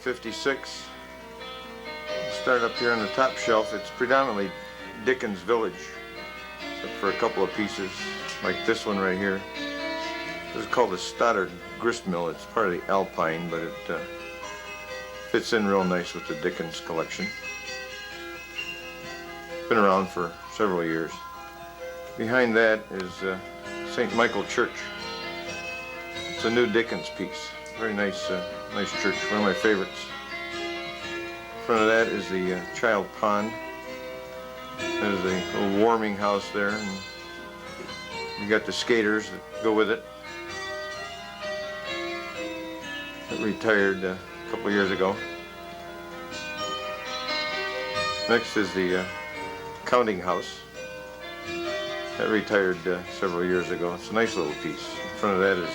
D56. Start up here on the top shelf. It's predominantly Dickens Village, except for a couple of pieces, like this one right here. This is called the Stoddard grist mill. It's part of the Alpine, but it fits in real nice with the Dickens collection. Been around for several years. Behind that is St. Michael Church. It's a new Dickens piece. Very nice, nice church. One of my favorites. In front of that is the child pond. There's a little warming house there, and you got the skaters that go with it. It retired a couple of years ago. Next is the counting house. That retired several years ago. It's a nice little piece. In front of that is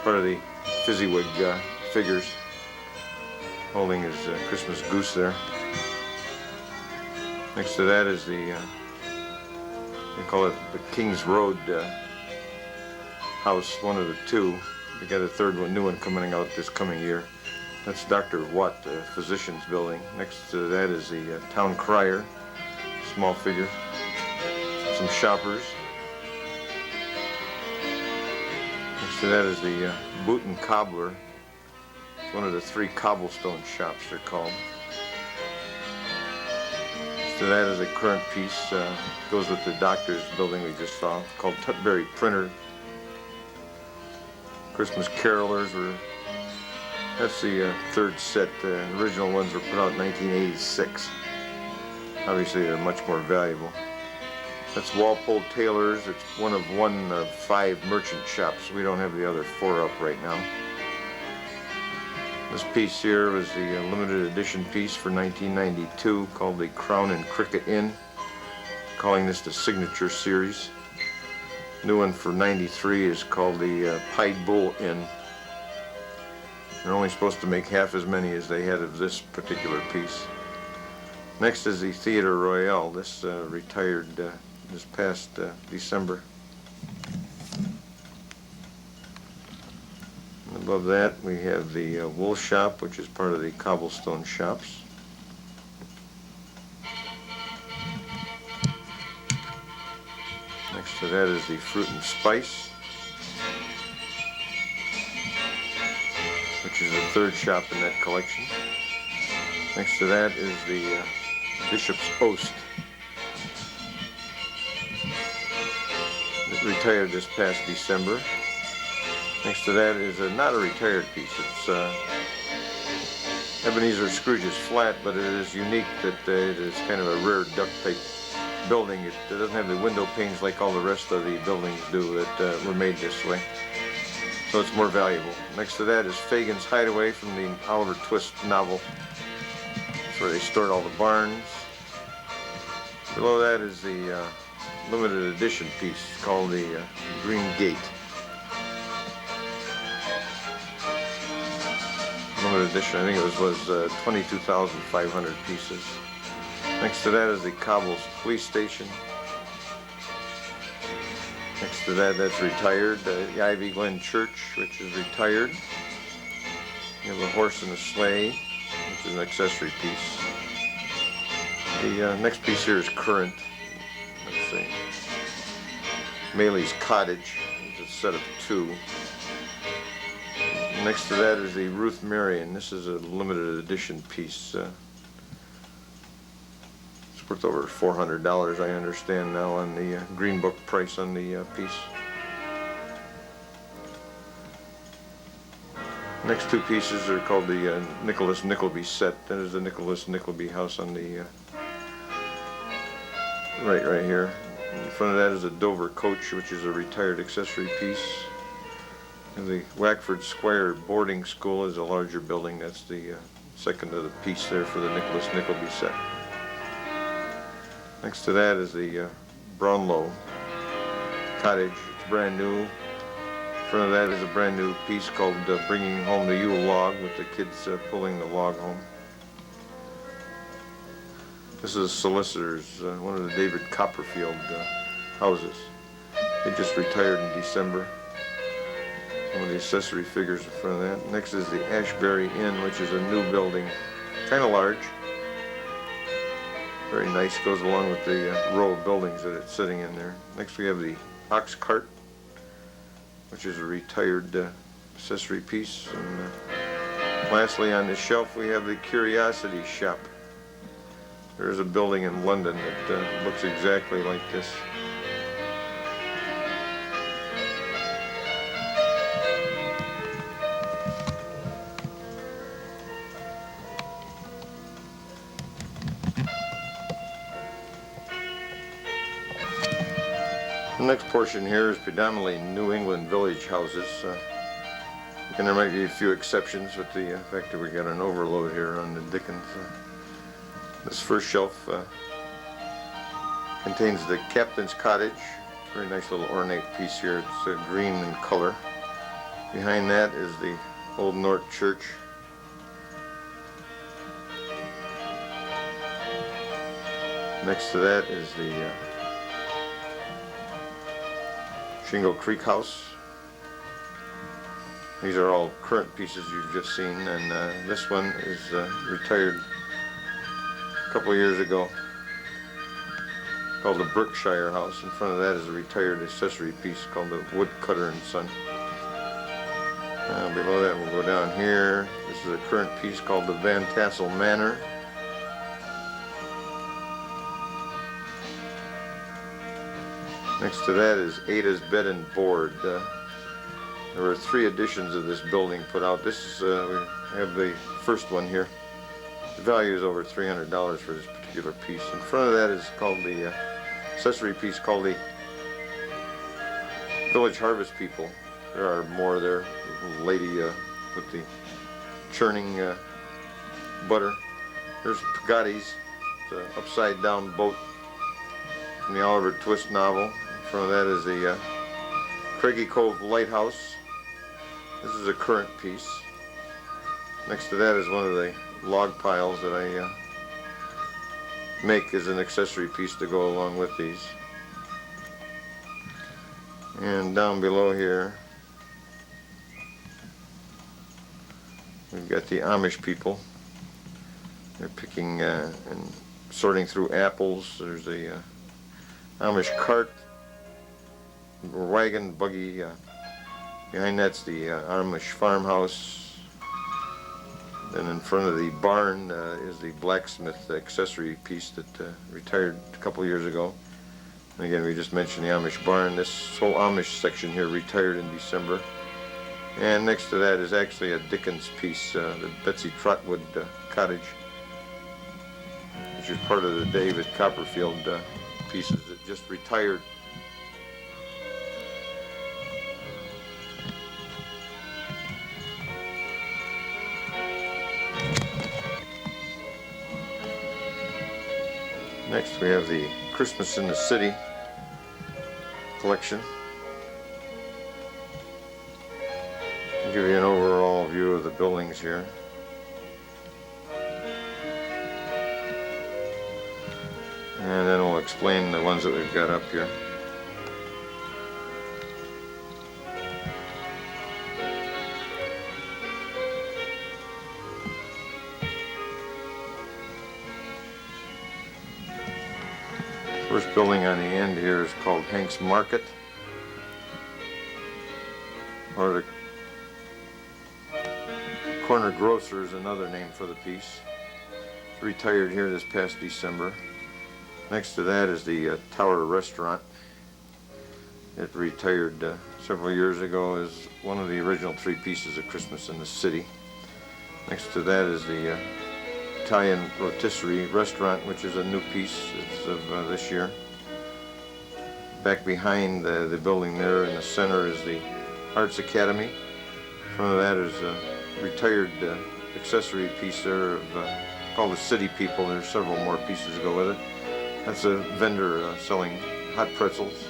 part of the Fezziwig figures, holding his Christmas goose there. Next to that is the, they call it the King's Road house, one of the two. We got a third one, new one coming out this coming year. That's Dr. Watt, the physician's building. Next to that is the town crier, small figure. Some shoppers. Next to that is the Boot and Cobbler. It's one of the three cobblestone shops they're called. Next to that is a current piece, goes with the doctor's building we just saw, called Tutbury Printer. Christmas Carolers were, that's the third set. The original ones were put out in 1986. Obviously they're much more valuable. That's Walpole Taylor's. It's one of 5 merchant shops. We don't have the other 4 up right now. This piece here was the limited edition piece for 1992 called the Crown and Cricket Inn, calling this the Signature Series. New one for 93 is called the Pied Bull Inn. They're only supposed to make half as many as they had of this particular piece. Next is the Theatre Royale. This retired this past December. And above that we have the wool shop, which is part of the cobblestone shops. Next to that is the fruit and spice, which is the third shop in that collection. Next to that is the Bishop's Host. It retired this past December. Next to that is not a retired piece. It's Ebenezer Scrooge's flat, but it is unique that it is kind of a rare duct type building. It doesn't have the window panes like all the rest of the buildings do that were made this way. So it's more valuable. Next to that is Fagin's Hideaway from the Oliver Twist novel. That's where they stored all the barns. Below that is the limited edition piece called the Green Gate. Limited edition, I think it was 22,500 pieces. Next to that is the Cobbles Police Station. Next to that, that's retired. The Ivy Glen Church, which is retired. You have a horse and a sleigh, which is an accessory piece. The next piece here is current. Let's see. Maley's Cottage. It's a set of 2. Next to that is the Ruth Marion. This is a limited edition piece. It's worth over $400, I understand now, on the Green Book price on the piece. Next 2 pieces are called the Nicholas Nickleby set. That is the Nicholas Nickleby house on the right here. In front of that is a Dover coach, which is a retired accessory piece. And the Wackford Squire boarding school is a larger building. That's the second of the piece there for the Nicholas Nickleby set. Next to that is the Brownlow cottage. It's brand new. In front of that is a brand new piece called Bringing Home the Yule Log, with the kids pulling the log home. This is a solicitor's, one of the David Copperfield houses. They just retired in December. One of the accessory figures in front of that. Next is the Ashbury Inn, which is a new building, kind of large. Very nice, goes along with the row of buildings that it's sitting in there. Next we have the Ox Cart, which is a retired accessory piece. And lastly on this shelf we have the Curiosity Shop. There's a building in London that looks exactly like this. The next portion here is predominantly New England village houses. And there might be a few exceptions with the fact that we got an overload here on the Dickens. This first shelf contains the Captain's Cottage. Very nice little ornate piece here. It's green in color. Behind that is the Old North Church. Next to that is the Shingle Creek House. These are all current pieces you've just seen, and this one is retired a couple of years ago, called the Berkshire House. In front of that is a retired accessory piece called the Woodcutter and Son. Below that we'll go down here. This is a current piece called the Van Tassel Manor. Next to that is Ada's Bed and Board. There were 3 editions of this building put out. This is, we have the first one here. The value is over $300 for this particular piece. In front of that is called the accessory piece called the Village Harvest People. There are more there. The lady with the churning butter. There's Pagatti's, the upside down boat from the Oliver Twist novel. In front of that is the Craigie Cove Lighthouse. This is a current piece. Next to that is one of the log piles that I make as an accessory piece to go along with these. And down below here we've got the Amish people. They're picking and sorting through apples. There's a Amish cart, wagon, buggy. Behind that's the Amish farmhouse. Then in front of the barn is the blacksmith accessory piece that retired a couple years ago. And again, we just mentioned the Amish barn. This whole Amish section here retired in December. And next to that is actually a Dickens piece, the Betsy Trotwood cottage, which is part of the David Copperfield pieces that just retired. Next we have the Christmas in the City collection. I'll give you an overall view of the buildings here. And then we'll explain the ones that we've got up here. First building on the end here is called Hank's Market, or the Corner Grocer is another name for the piece. Retired here this past December. Next to that is the Tower Restaurant. It retired several years ago as one of the original 3 pieces of Christmas in the City. Next to that is the Italian Rotisserie Restaurant, which is a new piece. It's of this year. Back behind the building there in the center is the Arts Academy. In front of that is a retired accessory piece there of, called the City People. There's several more pieces to go with it. That's a vendor selling hot pretzels.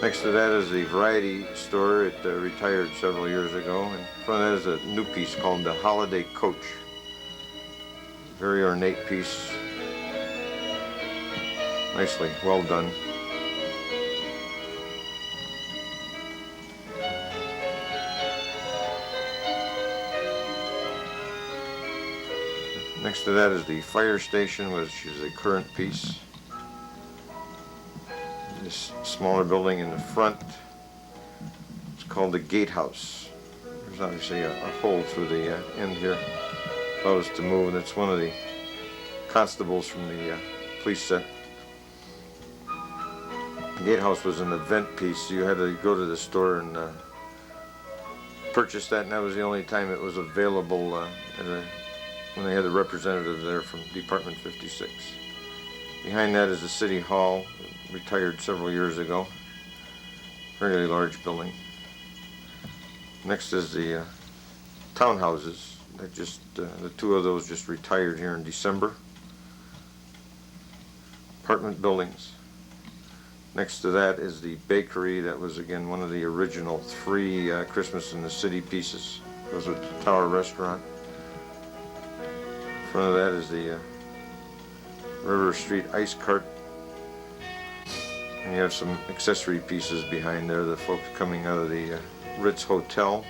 Next to that is the Variety Store. It retired several years ago. And in front of that is a new piece called the Holiday Coach. Very ornate piece. Nicely well done. Next to that is the fire station, which is a current piece. This smaller building in the front, it's called the gatehouse. There's obviously a hole through the end here. If I was to move, and it's one of the constables from the police set. The gatehouse was an event piece, so you had to go to the store and purchase that, and that was the only time it was available when they had a representative there from Department 56. Behind that is the City Hall, retired several years ago. Fairly large building. Next is the townhouses. That just the two of those just retired here in December. Apartment buildings. Next to that is the bakery. That was again one of the original 3 Christmas in the City pieces. Goes with the Tower Restaurant. In front of that is the River Street Ice Cart. And you have some accessory pieces behind there, the folks coming out of the Ritz Hotel.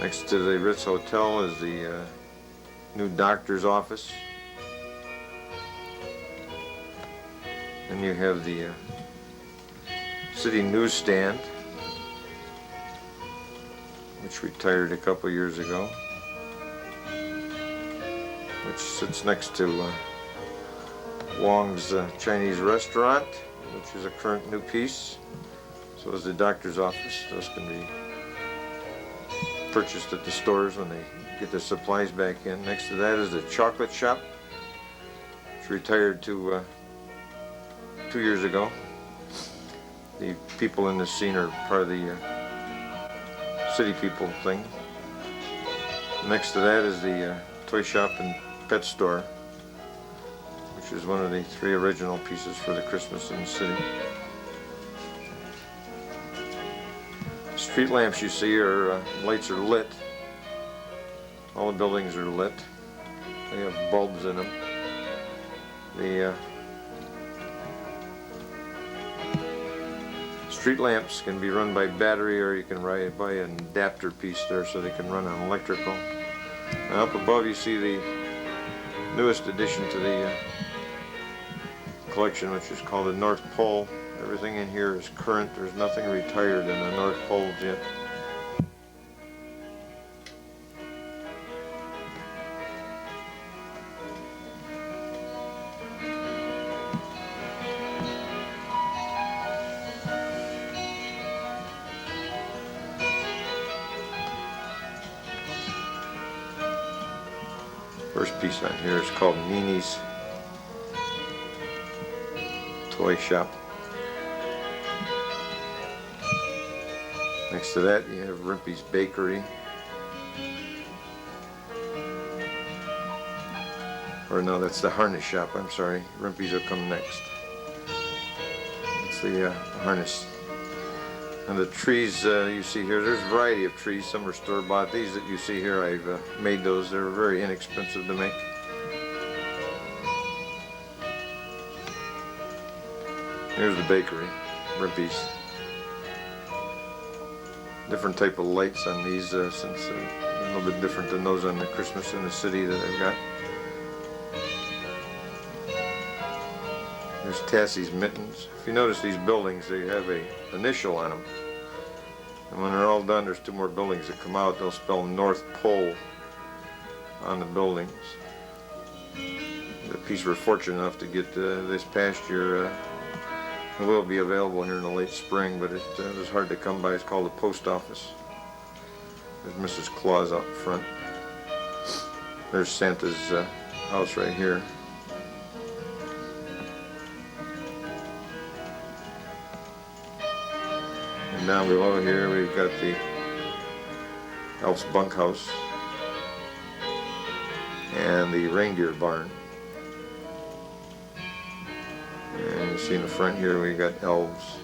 Next to the Ritz Hotel is the new doctor's office. And you have the City Newsstand, which retired a couple years ago, which sits next to Wong's Chinese Restaurant, which is a current new piece. So is the doctor's office. Those can be purchased at the stores when they get their supplies back in. Next to that is the chocolate shop, which retired to 2 years ago. The people in this scene are part of the city people thing. Next to that is the toy shop and pet store, which is one of the 3 original pieces for the Christmas in the City. Street lamps you see are lights are lit. All the buildings are lit. They have bulbs in them. The street lamps can be run by battery, or you can buy an adapter piece there so they can run on electrical. And up above you see the newest addition to the collection, which is called the North Pole. Everything in here is current. There's nothing retired in the North Poles yet. First piece on here is called Nini's Toy Shop. Next to that you have Rimpy's Bakery. Or no, that's the harness shop, I'm sorry. Rimpy's will come next. It's the harness. And the trees you see here, there's a variety of trees. Some are store-bought. These that you see here, I've made those. They're very inexpensive to make. Here's the bakery, Rimpy's. Different type of lights on these, since a little bit different than those on the Christmas in the City that I've got. There's Tassie's Mittens. If you notice these buildings, they have an initial on them. And when they're all done, there's 2 more buildings that come out. They'll spell North Pole on the buildings. The piece we're fortunate enough to get this past year it will be available here in the late spring, but it was hard to come by. It's called the Post Office. There's Mrs. Claus out front. There's Santa's house right here. And down below here we've got the Elf's bunkhouse and the reindeer barn. And you see in the front here we got elves,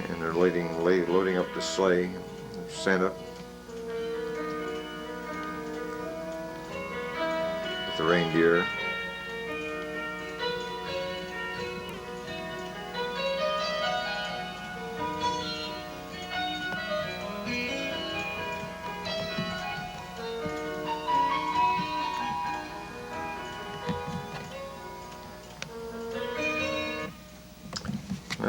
and they're loading up the sleigh. Santa with the reindeer.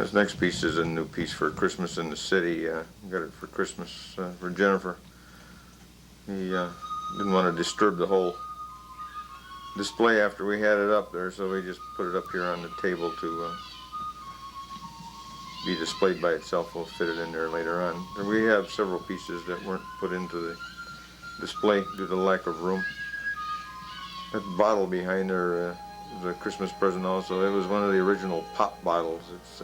This next piece is a new piece for Christmas in the City. Got it for Christmas for Jennifer. He didn't want to disturb the whole display after we had it up there, so we just put it up here on the table to be displayed by itself. We'll fit it in there later on. And we have several pieces that weren't put into the display due to lack of room. That bottle behind there was a Christmas present also. It was one of the original pop bottles. It's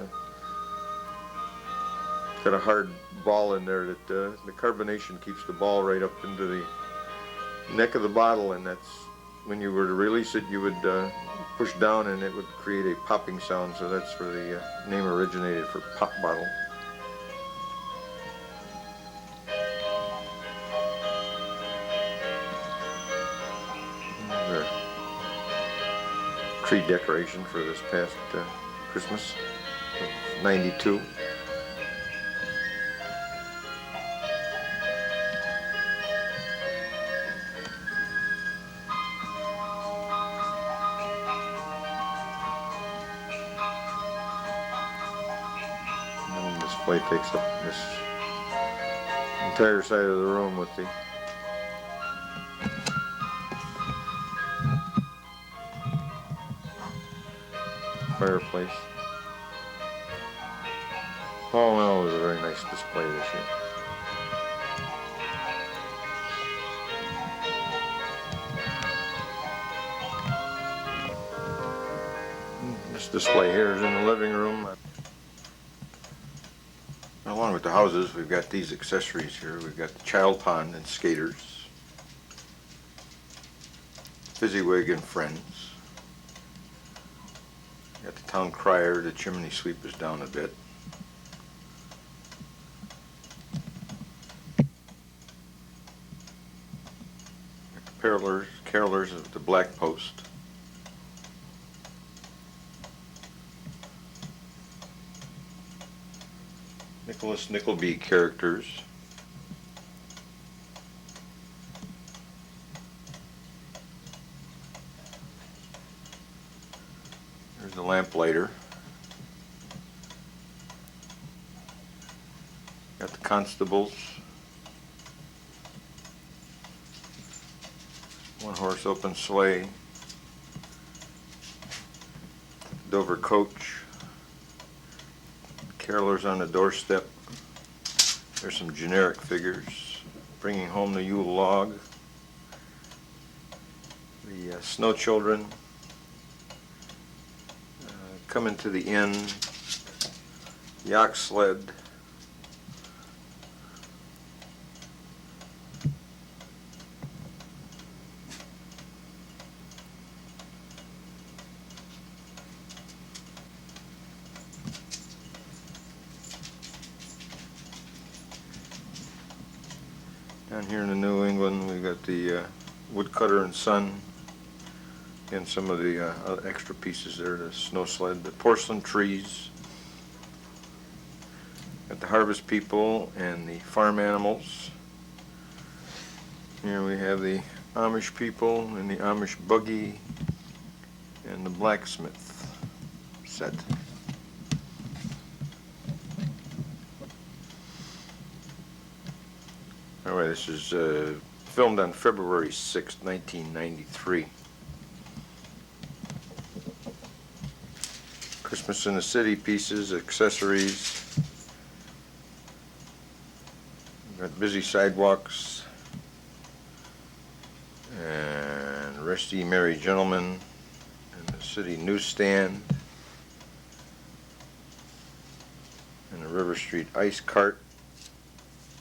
got a hard ball in there that the carbonation keeps the ball right up into the neck of the bottle, and that's when you were to release it, you would push down and it would create a popping sound, so that's where the name originated for pop bottle. There's our tree decoration for this past Christmas of '92. Display takes up this entire side of the room with the fireplace. All in all, it was a very nice display this year. This display here is in the living room. Along with the houses, we've got these accessories here. We've got the child pond and skaters, Fezziwig and friends. Got the town crier. The chimney sweep is down a bit. Got the carolers at the black post. Nicholas Nickleby characters. There's the lamplighter. Got the constables. One horse open sleigh. Dover coach. Carolers on the doorstep. There's some generic figures. Bringing home the Yule log. The snow children. Coming to the inn. The ox sled. Down here in the New England, we got the woodcutter and son, and some of the extra pieces there, the snow sled, the porcelain trees, got the harvest people and the farm animals. Here we have the Amish people and the Amish buggy and the blacksmith set. Alright, this is filmed on February 6, 1993. Christmas in the City pieces, accessories. We've got busy sidewalks and Rusty Merry Gentlemen and the city newsstand and the River Street ice cart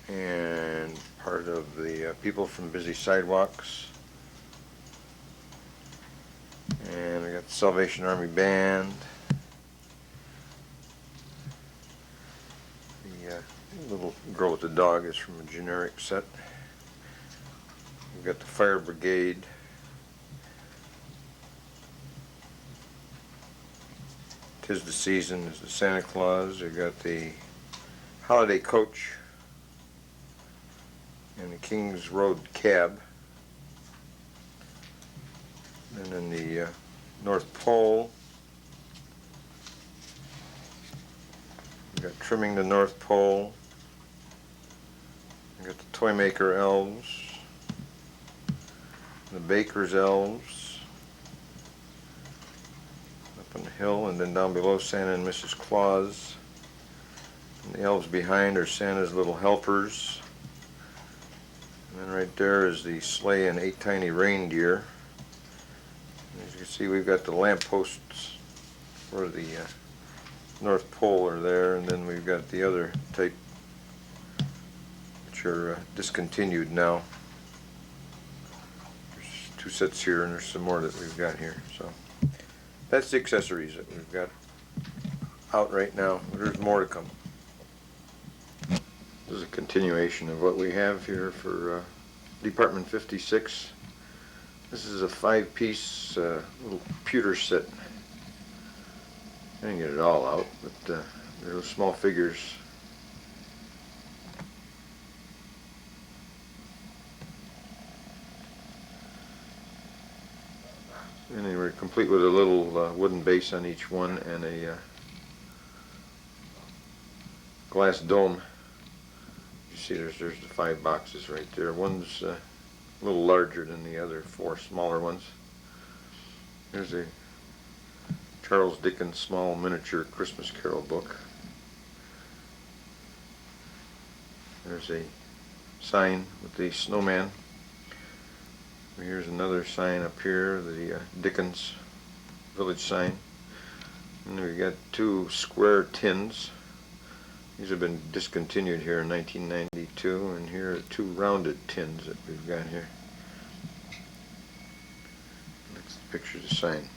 and part of the people from Busy Sidewalks. And we got the Salvation Army Band. The little girl with the dog is from a generic set. We've got the Fire Brigade. Tis the Season is the Santa Claus. We've got the Holiday Coach and the Kings Road Cab. And then the North Pole. got trimming the North Pole. We got the toy maker elves, the baker's elves up on the hill, and then down below Santa and Mrs. Claus. And the elves behind are Santa's little helpers. And then right there is the sleigh and 8 tiny reindeer. As you can see, we've got the lampposts for the North Pole are there, and then we've got the other type which are discontinued now. There's 2 sets here, and there's some more that we've got here. So that's the accessories that we've got out right now. There's more to come. This is a continuation of what we have here for Department 56. This is a 5-piece little pewter set. I didn't get it all out, but they're those small figures. And they were complete with a little wooden base on each one and a glass dome. You see there's the 5 boxes right there. One's a little larger than the other 4 smaller ones. There's a Charles Dickens small miniature Christmas Carol book. There's a sign with the snowman. Here's another sign up here, the Dickens Village sign. And we've got 2 square tins. These have been discontinued here in 1992, and here are 2 rounded tins that we've got here. That's the picture of the sign.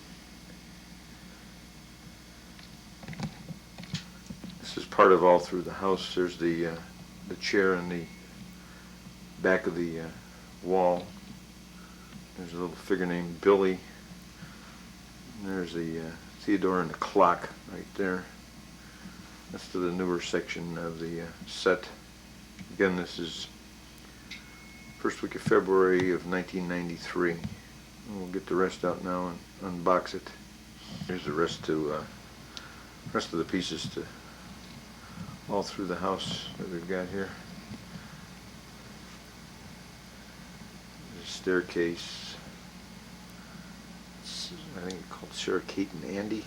This is part of all through the house. There's the chair in the back of the wall. There's a little figure named Billy. And there's the Theodore and the clock right there. That's to the newer section of the set. Again, this is first week of February of 1993. We'll get the rest out now and unbox it. Here's the rest of the pieces to all through the house that we've got here. There's a staircase. I think it's called Sarah, Kate, and Andy.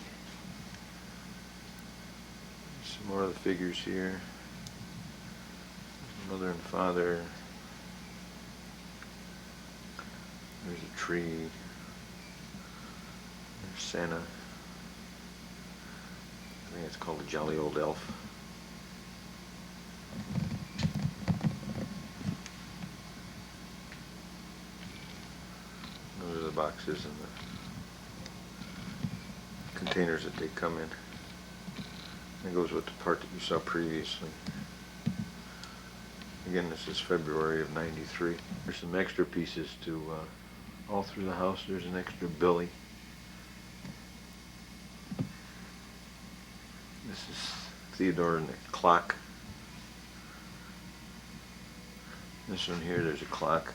Some more of the figures here. Mother and father. There's a tree. There's Santa. I think it's called a Jolly Old Elf. Those are the boxes and the containers that they come in. That goes with the part that you saw previously. Again, this is February of '93. There's some extra pieces to all through the house. There's an extra Billy. This is Theodore and the clock. This one here, there's a clock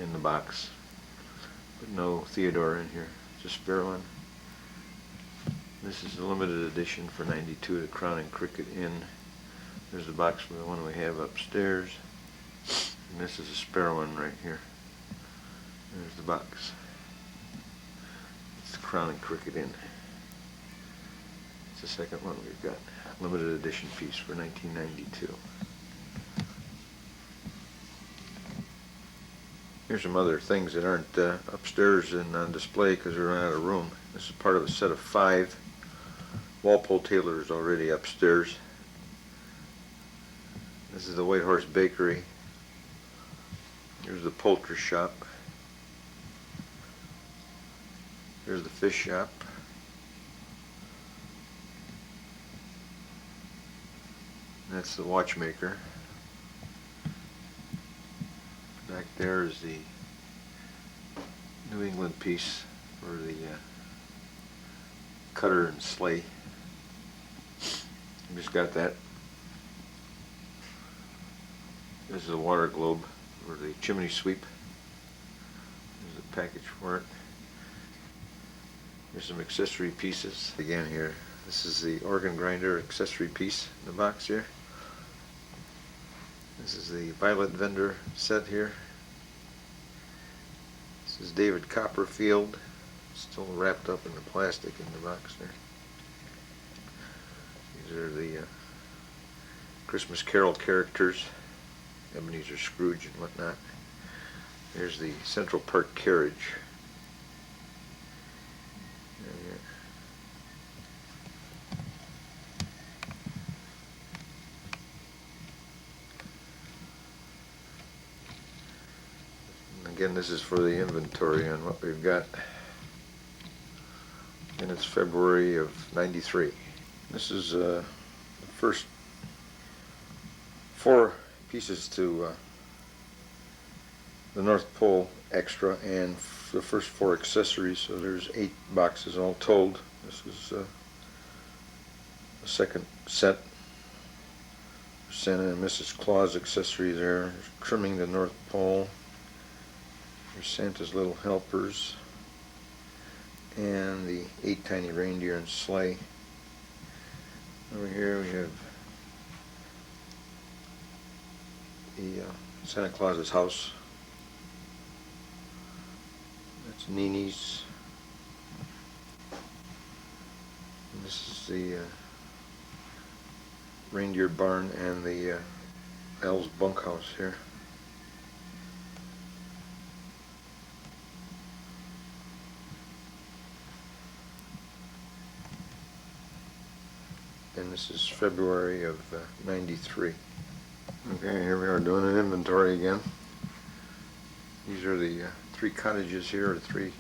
in the box, but no Theodore in here. It's a spare one. This is a limited edition for '92, the Crown and Cricket Inn. There's the box for the one we have upstairs. And this is a spare one right here. There's the box. It's the Crown and Cricket Inn. It's the second one we've got. Limited edition piece for 1992. Here's some other things that aren't upstairs and on display because we ran out of room. This is part of a set of 5. Walpole Taylor is already upstairs. This is the White Horse Bakery. Here's the poultry shop. Here's the fish shop. That's the watchmaker. Back there is the New England piece for the cutter and sleigh. We just got that. This is a water globe for the chimney sweep. There's a package for it. Here's some accessory pieces. Again here, This is the organ grinder accessory piece in the box here. This is the Violet Vendor set here. This is David Copperfield, still wrapped up in the plastic in the box there. These are the Christmas Carol characters, Ebenezer Scrooge and whatnot. Here's the Central Park carriage. Again, this is for the inventory on what we've got. And it's February of '93. This is the first 4 pieces to the North Pole extra and the first 4 accessories, so there's 8 boxes all told. This is the second set. Santa and Mrs. Claus accessory there. There's trimming the North Pole. There's Santa's Little Helpers and the 8 tiny reindeer and sleigh. Over here we have the Santa Claus's house. That's Nini's. And this is the reindeer barn and the Elves bunkhouse here. And this is February of '93. Okay, here we are doing an inventory again. These are the 3 cottages here, or 3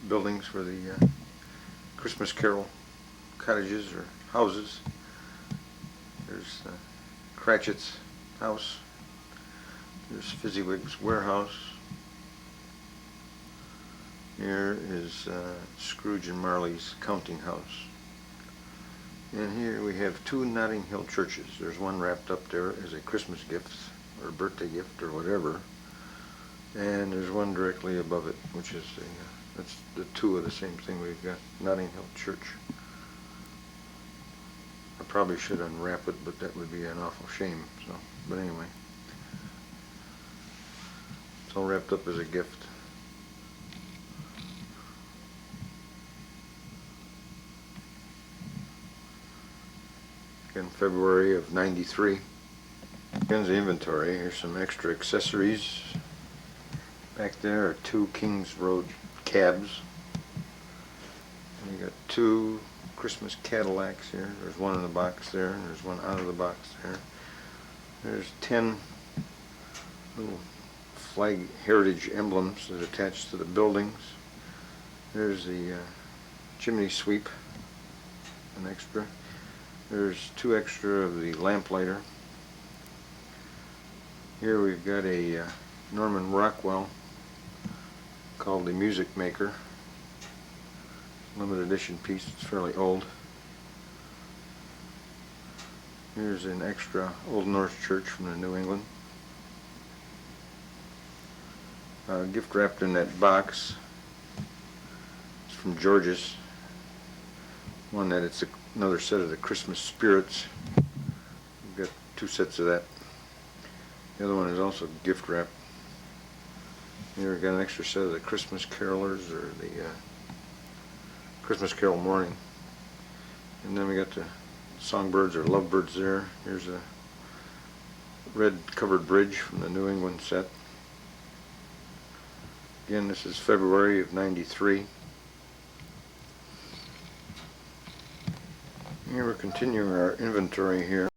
buildings for the Christmas Carol cottages or houses. There's Cratchit's house. There's Fezziwig's warehouse. Here is Scrooge and Marley's counting house. And here we have 2 Notting Hill churches. There's one wrapped up there as a Christmas gift or a birthday gift or whatever, and there's one directly above it, which is that's the 2 of the same thing we've got. Notting Hill Church. I probably should unwrap it, but that would be an awful shame. So, but anyway, it's all wrapped up as a gift. In February of '93. Again, the inventory. Here's some extra accessories. Back there are 2 Kings Road cabs. And you got 2 Christmas Cadillacs here. There's one in the box there, and there's one out of the box there. There's 10 little flag heritage emblems that attach to the buildings. There's the chimney sweep, an extra. There's 2 extra of the lamplighter. Here we've got a Norman Rockwell called the Music Maker. Limited edition piece, it's fairly old. Here's an extra Old North Church from the New England. Gift wrapped in that box. It's from George's. One that it's another set of the Christmas Spirits. We've got 2 sets of that. The other one is also gift wrapped. Here we've got an extra set of the Christmas Carolers, or the Christmas Carol Morning. And then we got the Songbirds or Lovebirds there. Here's a red covered bridge from the New England set. Again, this is February of '93. Here we're continuing our inventory here.